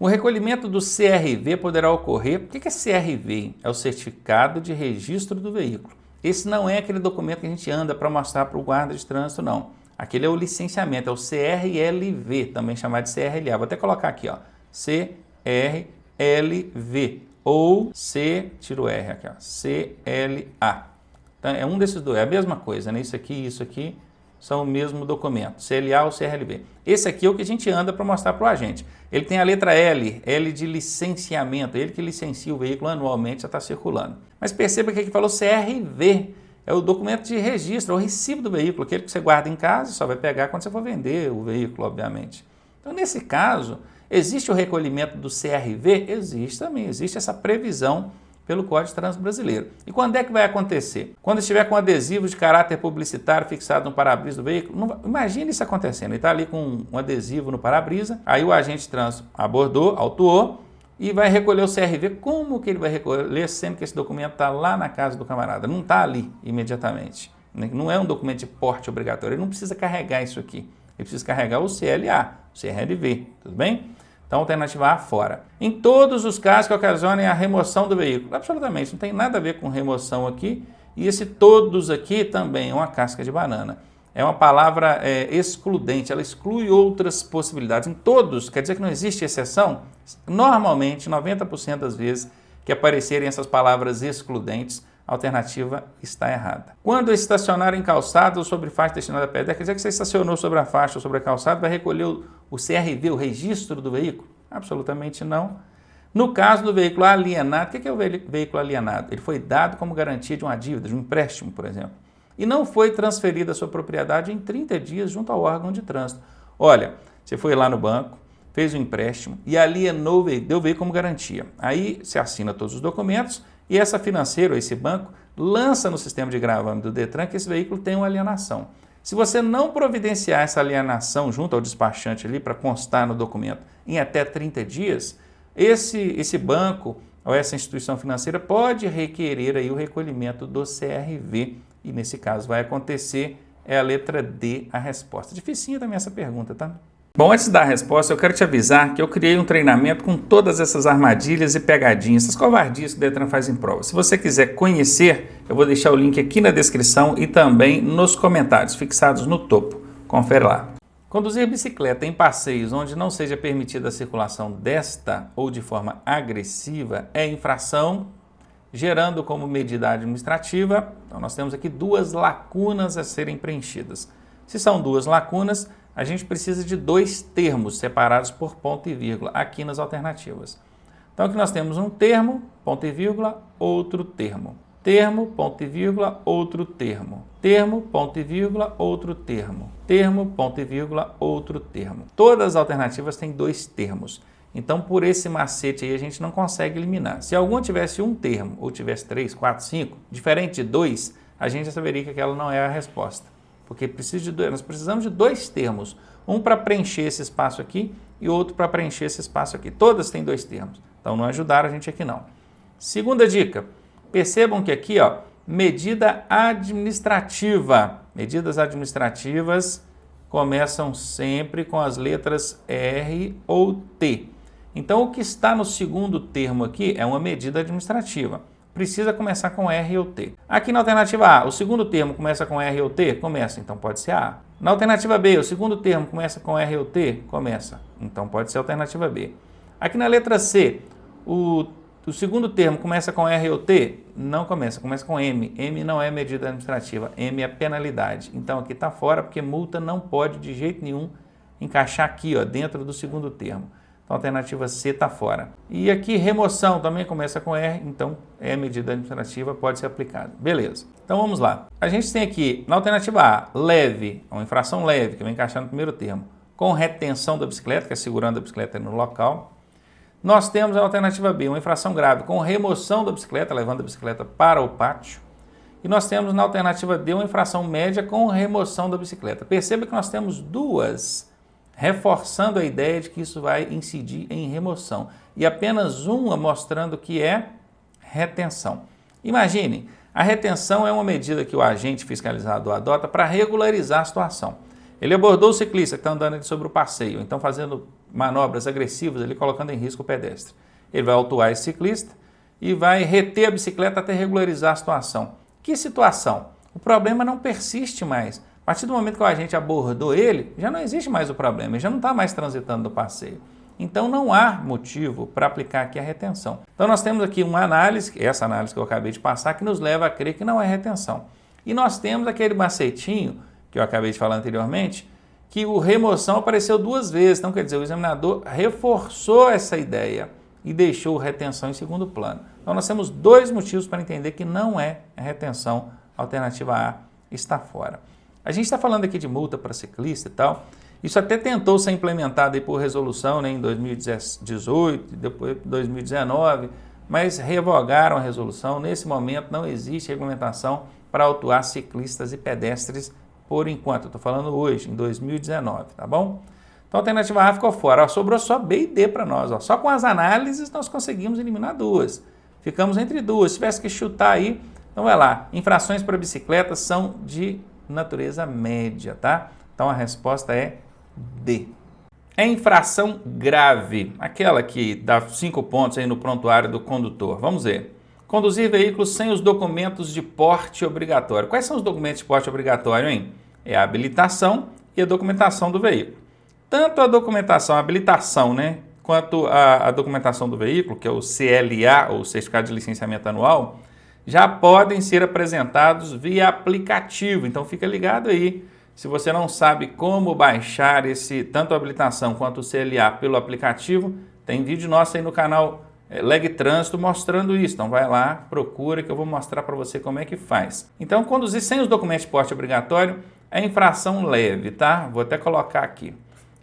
O recolhimento do CRV poderá ocorrer. O que é CRV? É o Certificado de Registro do Veículo. Esse não é aquele documento que a gente anda para mostrar para o guarda de trânsito, não. Aquele é o licenciamento, é o CRLV, também chamado de CRLA. Vou até colocar aqui, ó, CRLV ou tira o R aqui, ó, CLA. Então, é um desses dois, é a mesma coisa, né? Isso aqui são o mesmo documento, CLA ou CRLV. Esse aqui é o que a gente anda para mostrar para o agente. Ele tem a letra L, L de licenciamento, ele que licencia o veículo anualmente, já está circulando. Mas perceba que aqui falou CRV, é o documento de registro, é o recibo do veículo, aquele que você guarda em casa e só vai pegar quando você for vender o veículo, obviamente. Então, nesse caso, existe o recolhimento do CRV? Existe também, existe essa previsão pelo Código de Trânsito Brasileiro. E quando é que vai acontecer? Quando estiver com adesivo de caráter publicitário fixado no para-brisa do veículo, imagine isso acontecendo, ele está ali com um adesivo no para-brisa, aí o agente de trânsito abordou, autuou e vai recolher o CRV. Como que ele vai recolher, sendo que esse documento está lá na casa do camarada? Não está ali imediatamente. Não é um documento de porte obrigatório, ele não precisa carregar isso aqui. Ele precisa carregar o CLA, o CRLV, tudo bem? Então, alternativa A, fora. Em todos os casos que ocasionem a remoção do veículo. Absolutamente, não tem nada a ver com remoção aqui. E esse todos aqui também é uma casca de banana. É uma palavra excludente, ela exclui outras possibilidades. Em todos, quer dizer que não existe exceção? Normalmente, 90% das vezes que aparecerem essas palavras excludentes, a alternativa está errada. Quando estacionar em calçada ou sobre faixa destinada a pedestre, quer dizer que você estacionou sobre a faixa ou sobre a calçada, vai recolher o CRV, o registro do veículo? Absolutamente não. No caso do veículo alienado, o que é o veículo alienado? Ele foi dado como garantia de uma dívida, de um empréstimo, por exemplo, e não foi transferida a sua propriedade em 30 dias junto ao órgão de trânsito. Olha, você foi lá no banco, fez um empréstimo e alienou o veículo, deu o veículo como garantia. Aí você assina todos os documentos e essa financeira, esse banco, lança no sistema de gravame do Detran que esse veículo tem uma alienação. Se você não providenciar essa alienação junto ao despachante ali para constar no documento em até 30 dias, esse banco ou essa instituição financeira pode requerer aí o recolhimento do CRV e nesse caso vai acontecer, é a letra D a resposta. Dificinha também essa pergunta, tá? Bom, antes de dar a resposta, eu quero te avisar que eu criei um treinamento com todas essas armadilhas e pegadinhas, essas covardias que o Detran faz em prova. Se você quiser conhecer, eu vou deixar o link aqui na descrição e também nos comentários, fixados no topo. Confere lá. Conduzir bicicleta em passeios onde não seja permitida a circulação desta ou de forma agressiva é infração, gerando como medida administrativa. Então, nós temos aqui duas lacunas a serem preenchidas. Se são duas lacunas, a gente precisa de dois termos separados por ponto e vírgula aqui nas alternativas. Então aqui nós temos um termo, ponto e vírgula, outro termo. Termo, ponto e vírgula, outro termo. Termo, ponto e vírgula, outro termo. Termo, ponto e vírgula, outro termo. Todas as alternativas têm dois termos. Então por esse macete aí a gente não consegue eliminar. Se alguma tivesse um termo ou tivesse 3, 4, 5, diferente de 2, a gente já saberia que aquela não é a resposta. Porque nós precisamos de dois termos, um para preencher esse espaço aqui e outro para preencher esse espaço aqui. Todas têm dois termos, então não ajudaram a gente aqui não. Segunda dica, percebam que aqui, ó, medida administrativa. Medidas administrativas começam sempre com as letras R ou T. Então o que está no segundo termo aqui é uma medida administrativa. Precisa começar com R ou T. Aqui na alternativa A, o segundo termo começa com R ou T? Começa, então pode ser A. Na alternativa B, o segundo termo começa com R ou T? Começa, então pode ser a alternativa B. Aqui na letra C, o segundo termo começa com R ou T? Não começa, começa com M. M não é medida administrativa, M é penalidade. Então aqui está fora porque multa não pode de jeito nenhum encaixar aqui, ó, dentro do segundo termo. Então, a alternativa C está fora. E aqui, remoção também começa com R, então é medida administrativa, pode ser aplicada. Beleza. Então, vamos lá. A gente tem aqui, na alternativa A, leve, uma infração leve, que vai encaixar no primeiro termo, com retenção da bicicleta, que é segurando a bicicleta no local. Nós temos a alternativa B, uma infração grave, com remoção da bicicleta, levando a bicicleta para o pátio. E nós temos na alternativa D, uma infração média, com remoção da bicicleta. Perceba que nós temos duas, reforçando a ideia de que isso vai incidir em remoção. E apenas uma mostrando que é retenção. Imagine, a retenção é uma medida que o agente fiscalizado adota para regularizar a situação. Ele abordou o ciclista que está andando ali sobre o passeio, então fazendo manobras agressivas, ali colocando em risco o pedestre. Ele vai autuar esse ciclista e vai reter a bicicleta até regularizar a situação. Que situação? O problema não persiste mais. A partir do momento que o agente abordou ele, já não existe mais o problema, ele já não está mais transitando no passeio. Então não há motivo para aplicar aqui a retenção. Então nós temos aqui uma análise, essa análise que eu acabei de passar, que nos leva a crer que não é retenção. E nós temos aquele macetinho, que eu acabei de falar anteriormente, que o remoção apareceu 2 vezes. Então quer dizer, o examinador reforçou essa ideia e deixou retenção em segundo plano. Então nós temos 2 motivos para entender que não é retenção, a alternativa A está fora. A gente está falando aqui de multa para ciclista e tal, isso até tentou ser implementado aí por resolução, né, em 2018, depois 2019, mas revogaram a resolução. Nesse momento não existe regulamentação para autuar ciclistas e pedestres por enquanto. Eu estou falando hoje, em 2019, tá bom? Então a alternativa A ficou fora. Ó, sobrou só B e D para nós. Ó. Só com as análises nós conseguimos eliminar 2. Ficamos entre 2. Se tivesse que chutar aí, então vai lá. Infrações para bicicletas são de natureza média, tá? Então a resposta é D. É infração grave, aquela que dá 5 pontos aí no prontuário do condutor. Vamos ver. Conduzir veículos sem os documentos de porte obrigatório. Quais são os documentos de porte obrigatório, hein? É a habilitação e a documentação do veículo. Tanto a documentação, a habilitação, né, quanto a documentação do veículo, que é o CLA, ou Certificado de Licenciamento Anual, já podem ser apresentados via aplicativo. Então fica ligado aí. Se você não sabe como baixar tanto a habilitação quanto o CLA pelo aplicativo, tem vídeo nosso aí no canal Leg Trânsito mostrando isso. Então vai lá, procura que eu vou mostrar para você como é que faz. Então conduzir sem os documentos de porte obrigatório é infração leve, tá? Vou até colocar aqui.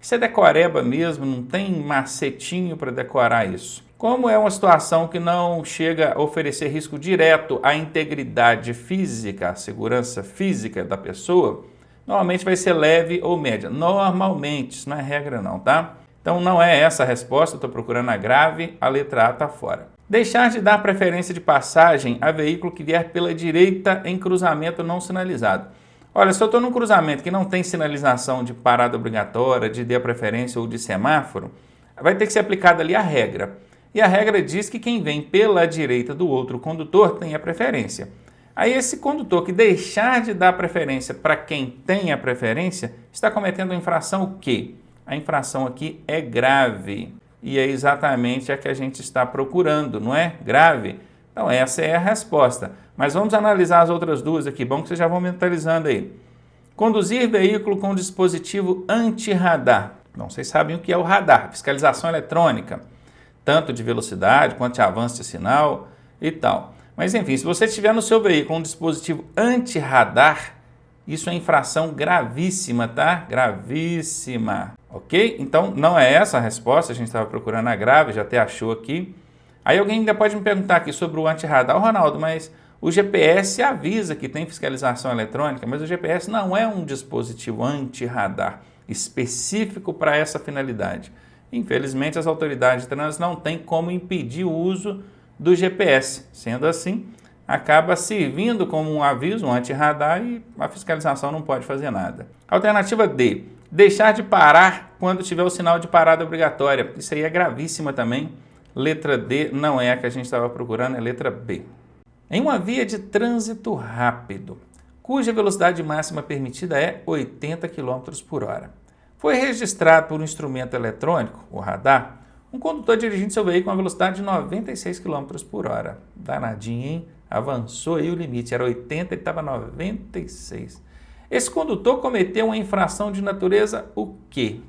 Isso é decoreba mesmo, não tem macetinho para decorar isso. Como é uma situação que não chega a oferecer risco direto à integridade física, à segurança física da pessoa, normalmente vai ser leve ou média. Normalmente, isso não é regra não, tá? Então não é essa a resposta, eu estou procurando a grave, a letra A está fora. Deixar de dar preferência de passagem a veículo que vier pela direita em cruzamento não sinalizado. Olha, se eu estou num cruzamento que não tem sinalização de parada obrigatória, de dê preferência ou de semáforo, vai ter que ser aplicada ali a regra. E a regra diz que quem vem pela direita do outro condutor tem a preferência. Aí esse condutor que deixar de dar preferência para quem tem a preferência, está cometendo a infração o quê? A infração aqui é grave. E é exatamente a que a gente está procurando, não é? Grave. Então essa é a resposta. Mas vamos analisar as outras 2 aqui, bom que vocês já vão mentalizando aí. Conduzir veículo com dispositivo anti-radar. Bom, vocês sabem o que é o radar, fiscalização eletrônica, tanto de velocidade quanto de avanço de sinal e tal. Mas enfim, se você tiver no seu veículo um dispositivo anti-radar, isso é infração gravíssima, tá? Gravíssima, ok? Então não é essa a resposta, a gente estava procurando a grave, já até achou aqui. Aí alguém ainda pode me perguntar aqui sobre o anti-radar. Ô, Ronaldo, mas o GPS avisa que tem fiscalização eletrônica, mas o GPS não é um dispositivo anti-radar específico para essa finalidade. Infelizmente, as autoridades de trânsito não têm como impedir o uso do GPS. Sendo assim, acaba servindo como um aviso, um anti-radar, e a fiscalização não pode fazer nada. Alternativa D. Deixar de parar quando tiver o sinal de parada obrigatória. Isso aí é gravíssima também. Letra D não é a que a gente estava procurando, é letra B. Em uma via de trânsito rápido, cuja velocidade máxima permitida é 80 km por hora, foi registrado por um instrumento eletrônico, o radar, um condutor dirigindo seu veículo com uma velocidade de 96 km por hora. Danadinho, hein? Avançou aí o limite, era 80 e estava 96. Esse condutor cometeu uma infração de natureza o quê?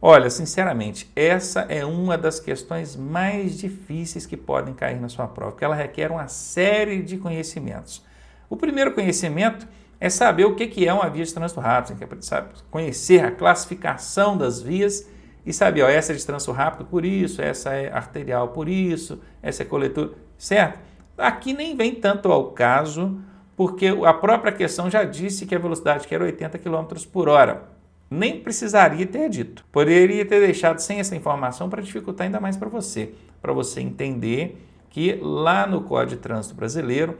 Olha, sinceramente, essa é uma das questões mais difíceis que podem cair na sua prova, porque ela requer uma série de conhecimentos. O primeiro conhecimento é saber o que é uma via de trânsito rápido, você quer conhecer a classificação das vias e saber, ó, essa é de trânsito rápido por isso, essa é arterial por isso, essa é coletor, certo? Aqui nem vem tanto ao caso, porque a própria questão já disse que a velocidade que era 80 km por hora. Nem precisaria ter dito. Poderia ter deixado sem essa informação para dificultar ainda mais para você entender que lá no Código de Trânsito Brasileiro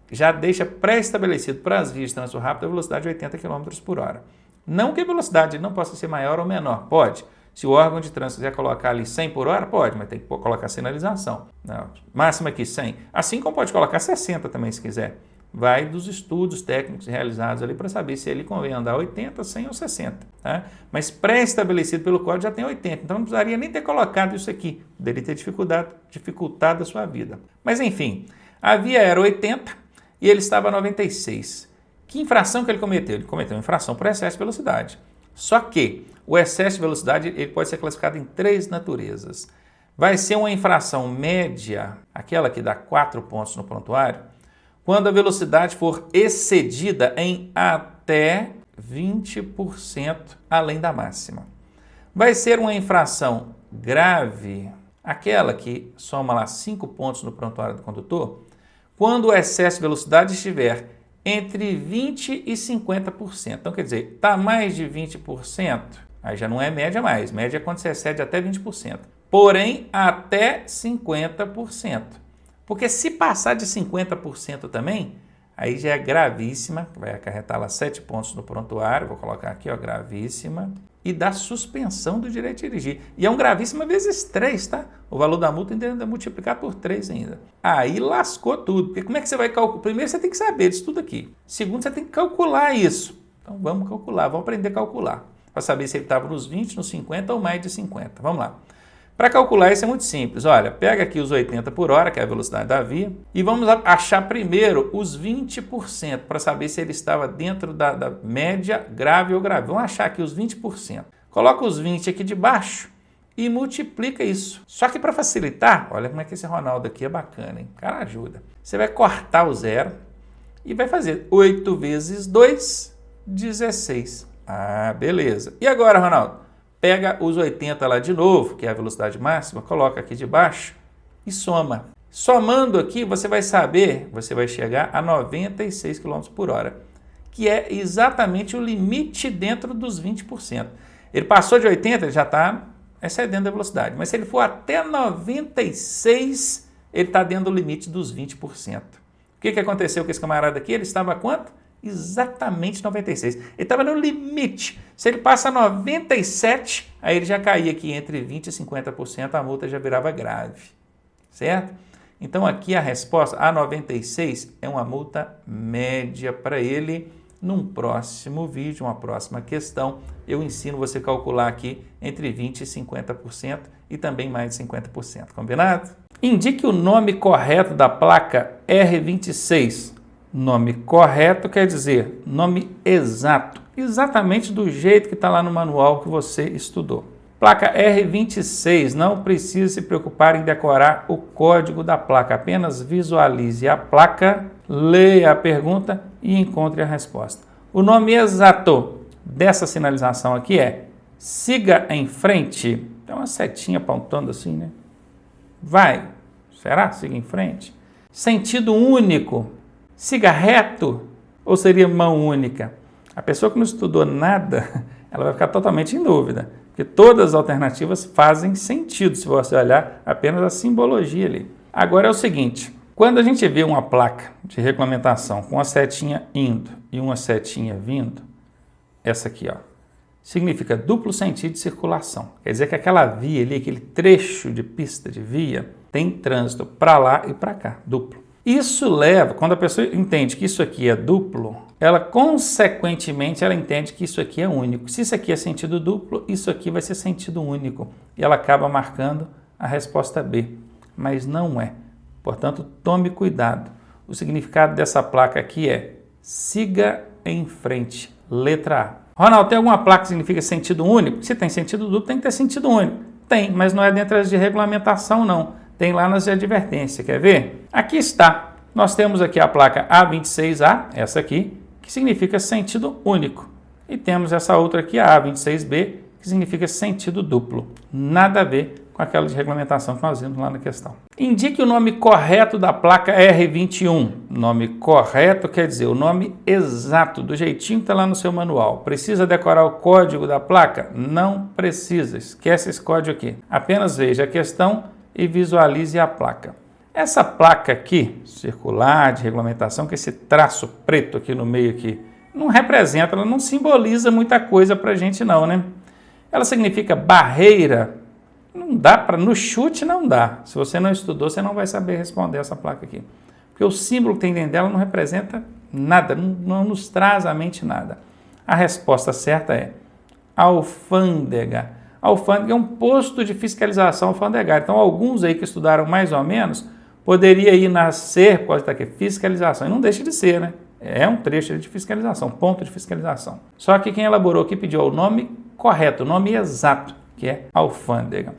já deixa pré-estabelecido para as vias de trânsito rápido a velocidade de 80 km por hora. Não que a velocidade não possa ser maior ou menor, pode. Se o órgão de trânsito quiser colocar ali 100 por hora, pode, mas tem que colocar sinalização. Não, máxima aqui 100. Assim como pode colocar 60 também, se quiser. Vai dos estudos técnicos realizados ali para saber se ele convém andar 80, 100 ou 60. Tá? Mas pré-estabelecido pelo código já tem 80, então não precisaria nem ter colocado isso aqui. Poderia ter dificultado a sua vida. Mas enfim, a via era 80 e ele estava a 96. Que infração que ele cometeu? Ele cometeu uma infração por excesso de velocidade. Só que o excesso de velocidade ele pode ser classificado em 3 naturezas. Vai ser uma infração média, aquela que dá 4 pontos no prontuário, quando a velocidade for excedida em até 20% além da máxima. Vai ser uma infração grave, aquela que soma lá 5 pontos no prontuário do condutor, quando o excesso de velocidade estiver entre 20% e 50%. Então, quer dizer, está mais de 20%, aí já não é média mais. Média é quando você excede até 20%. Porém, até 50%. Porque se passar de 50% também, aí já é gravíssima, vai acarretar lá 7 pontos no prontuário, vou colocar aqui, ó, gravíssima, e dá suspensão do direito de dirigir. E é um gravíssima vezes 3, tá? O valor da multa ainda é multiplicar por 3 ainda. Aí lascou tudo, porque como é que você vai calcular? Primeiro você tem que saber disso tudo aqui. Segundo, você tem que calcular isso. Então vamos calcular, vamos aprender a calcular, para saber se ele estava nos 20, nos 50 ou mais de 50. Vamos lá. Para calcular isso é muito simples. Olha, pega aqui os 80 por hora, que é a velocidade da via, e vamos achar primeiro os 20% para saber se ele estava dentro da média, grave ou grave. Vamos achar aqui os 20%. Coloca os 20 aqui de baixo e multiplica isso. Só que para facilitar, olha como é que esse Ronaldo aqui é bacana, hein? O cara ajuda. Você vai cortar o zero e vai fazer 8 vezes 2, 16. Ah, beleza. E agora, Ronaldo? Pega os 80 lá de novo, que é a velocidade máxima, coloca aqui de baixo e soma. Somando aqui, você vai saber, você vai chegar a 96 km por hora, que é exatamente o limite dentro dos 20%. Ele passou de 80, ele já está excedendo a velocidade, mas se ele for até 96, ele está dentro do limite dos 20%. O que aconteceu com esse camarada aqui? Ele estava a quanto? Exatamente 96. Ele estava no limite. Se ele passa 97, aí ele já caía aqui entre 20% e 50%, a multa já virava grave. Certo? Então aqui a resposta, a 96, é uma multa média para ele. Num próximo vídeo, uma próxima questão, eu ensino você a calcular aqui entre 20% e 50% e também mais de 50%. Combinado? Indique o nome correto da placa R26. Nome correto quer dizer nome exato, exatamente do jeito que está lá no manual que você estudou. Placa R26, não precisa se preocupar em decorar o código da placa, apenas visualize a placa, leia a pergunta e encontre a resposta. O nome exato dessa sinalização aqui é siga em frente, tem uma setinha apontando assim, né? Vai, será? Siga em frente. Sentido único. Siga reto ou seria mão única? A pessoa que não estudou nada, ela vai ficar totalmente em dúvida, porque todas as alternativas fazem sentido se você olhar apenas a simbologia ali. Agora é o seguinte, quando a gente vê uma placa de regulamentação com uma setinha indo e uma setinha vindo, essa aqui, ó, significa duplo sentido de circulação. Quer dizer que aquela via ali, aquele trecho de pista de via, tem trânsito para lá e para cá, duplo. Isso leva, quando a pessoa entende que isso aqui é duplo, ela consequentemente ela entende que isso aqui é único. Se isso aqui é sentido duplo, isso aqui vai ser sentido único. E ela acaba marcando a resposta B, mas não é. Portanto, tome cuidado. O significado dessa placa aqui é siga em frente, letra A. Ronaldo, tem alguma placa que significa sentido único? Se tem sentido duplo, tem que ter sentido único. Tem, mas não é dentro das de regulamentação, não. Tem lá nas de advertência, quer ver? Aqui está. Nós temos aqui a placa A26A, essa aqui, que significa sentido único. E temos essa outra aqui, a A26B, que significa sentido duplo. Nada a ver com aquela de regulamentação que nós vimos lá na questão. Indique o nome correto da placa R21. Nome correto quer dizer o nome exato, do jeitinho que está lá no seu manual. Precisa decorar o código da placa? Não precisa. Esquece esse código aqui. Apenas veja a questão e visualize a placa. Essa placa aqui, circular, de regulamentação, com esse traço preto aqui no meio aqui, não representa, ela não simboliza muita coisa para a gente não, né? Ela significa barreira? Não dá para, no chute não dá. Se você não estudou, você não vai saber responder essa placa aqui. Porque o símbolo que tem dentro dela não representa nada, não nos traz à mente nada. A resposta certa é alfândega. Alfândega é um posto de fiscalização alfandegária. Então, alguns aí que estudaram mais ou menos, poderia ir nascer, pode estar aqui, fiscalização. E não deixa de ser, né? É um trecho de fiscalização, ponto de fiscalização. Só que quem elaborou aqui pediu o nome correto, o nome exato, que é alfândega.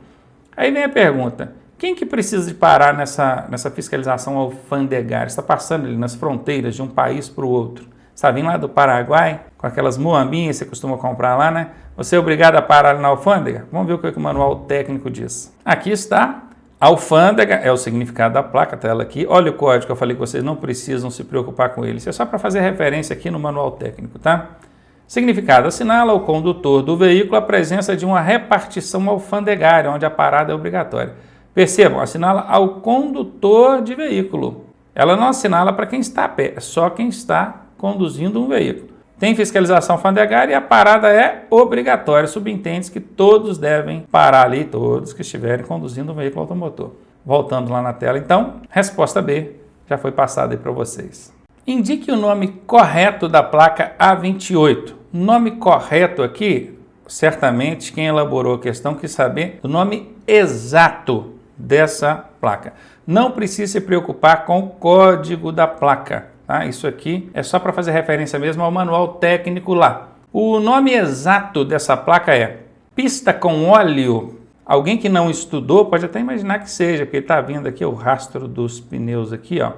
Aí vem a pergunta, quem que precisa de parar nessa fiscalização alfandegária? Está passando ali nas fronteiras de um país para o outro. Está vindo lá do Paraguai, com aquelas muambinhas que você costuma comprar lá, né? Você é obrigado a parar ali na alfândega? Vamos ver o que o manual técnico diz. Aqui está. Alfândega é o significado da placa, tá ela aqui. Olha o código que eu falei que vocês não precisam se preocupar com ele. Isso é só para fazer referência aqui no manual técnico, tá? Significado: assinala ao condutor do veículo a presença de uma repartição alfandegária, onde a parada é obrigatória. Percebam, assinala ao condutor de veículo. Ela não assinala para quem está a pé, é só quem está conduzindo um veículo. Tem fiscalização alfandegária e a parada é obrigatória. Subentende-se que todos devem parar ali, todos que estiverem conduzindo um veículo automotor. Voltando lá na tela, então, resposta B já foi passada aí para vocês. Indique o nome correto da placa A28. Nome correto aqui, certamente quem elaborou a questão quis saber o nome exato dessa placa. Não precisa se preocupar com o código da placa. Tá? Isso aqui é só para fazer referência mesmo ao manual técnico lá. O nome exato dessa placa é pista com óleo. Alguém que não estudou pode até imaginar que seja, porque está vindo aqui o rastro dos pneus aqui, ó,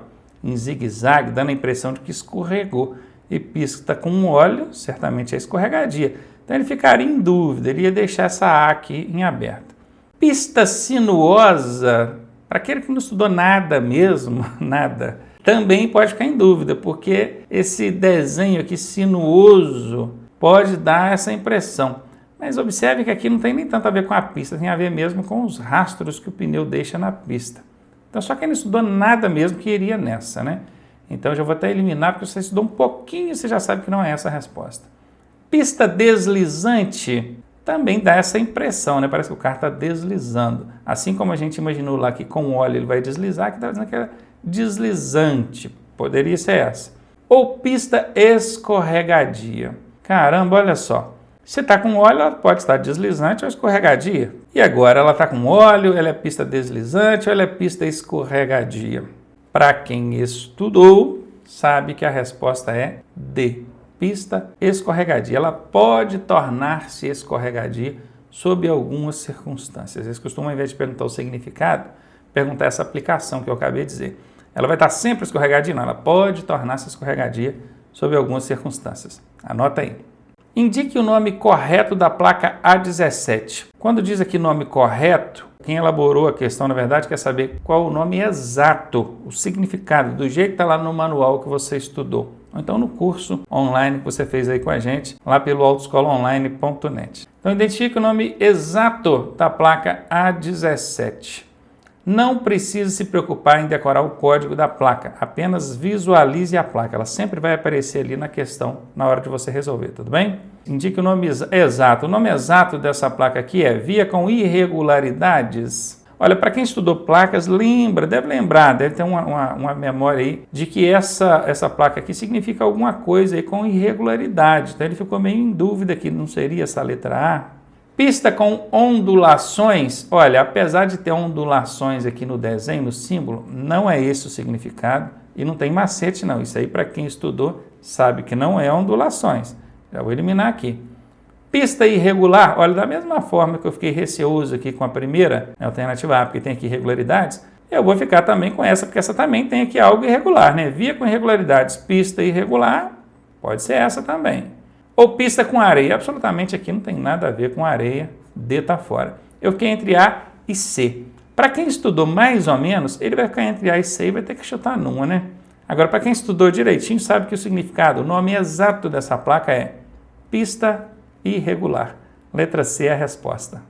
em zigue-zague, dando a impressão de que escorregou. E pista com óleo, certamente é escorregadia. Então ele ficaria em dúvida, ele ia deixar essa A aqui em aberto. Pista sinuosa, para aquele que não estudou nada mesmo, nada, também pode ficar em dúvida, porque esse desenho aqui sinuoso pode dar essa impressão. Mas observe que aqui não tem nem tanto a ver com a pista, tem a ver mesmo com os rastros que o pneu deixa na pista. Então só quem não estudou nada mesmo que iria nessa, né? Então eu já vou até eliminar, porque você estudou um pouquinho, você já sabe que não é essa a resposta. Pista deslizante também dá essa impressão, né? Parece que o carro está deslizando. Assim como a gente imaginou lá que com o óleo ele vai deslizar, que está dizendo que é deslizante. Poderia ser essa. Ou pista escorregadia. Caramba, olha só. Se está com óleo, ela pode estar deslizante ou escorregadia. E agora ela está com óleo, ela é pista deslizante ou ela é pista escorregadia? Para quem estudou, sabe que a resposta é D. Pista escorregadia. Ela pode tornar-se escorregadia sob algumas circunstâncias. Eles costumam, ao invés de perguntar o significado, perguntar essa aplicação que eu acabei de dizer. Ela vai estar sempre escorregadia? Não, ela pode tornar-se escorregadia sob algumas circunstâncias. Anota aí. Indique o nome correto da placa A17. Quando diz aqui nome correto, quem elaborou a questão, na verdade, quer saber qual o nome exato, o significado, do jeito que está lá no manual que você estudou. Ou então no curso online que você fez aí com a gente, lá pelo autoescolaonline.net. Então identifique o nome exato da placa A17. Não precisa se preocupar em decorar o código da placa, apenas visualize a placa. Ela sempre vai aparecer ali na questão, na hora de você resolver, tudo bem? Indique o nome exato. O nome exato dessa placa aqui é via com irregularidades. Olha, para quem estudou placas, deve ter uma memória aí de que essa placa aqui significa alguma coisa aí com irregularidade. Então ele ficou meio em dúvida que não seria essa letra A. Pista com ondulações, olha, apesar de ter ondulações aqui no desenho, no símbolo, não é esse o significado e não tem macete não. Isso aí para quem estudou sabe que não é ondulações. Já vou eliminar aqui. Pista irregular, olha, da mesma forma que eu fiquei receoso aqui com a primeira alternativa A, porque tem aqui irregularidades, eu vou ficar também com essa, porque essa também tem aqui algo irregular, né? Via com irregularidades, pista irregular, pode ser essa também. Ou pista com areia, absolutamente aqui não tem nada a ver com areia, D está fora. Eu fiquei entre A e C. Para quem estudou mais ou menos, ele vai ficar entre A e C e vai ter que chutar numa, né? Agora, para quem estudou direitinho, sabe que o significado, o nome exato dessa placa é pista irregular. Letra C é a resposta.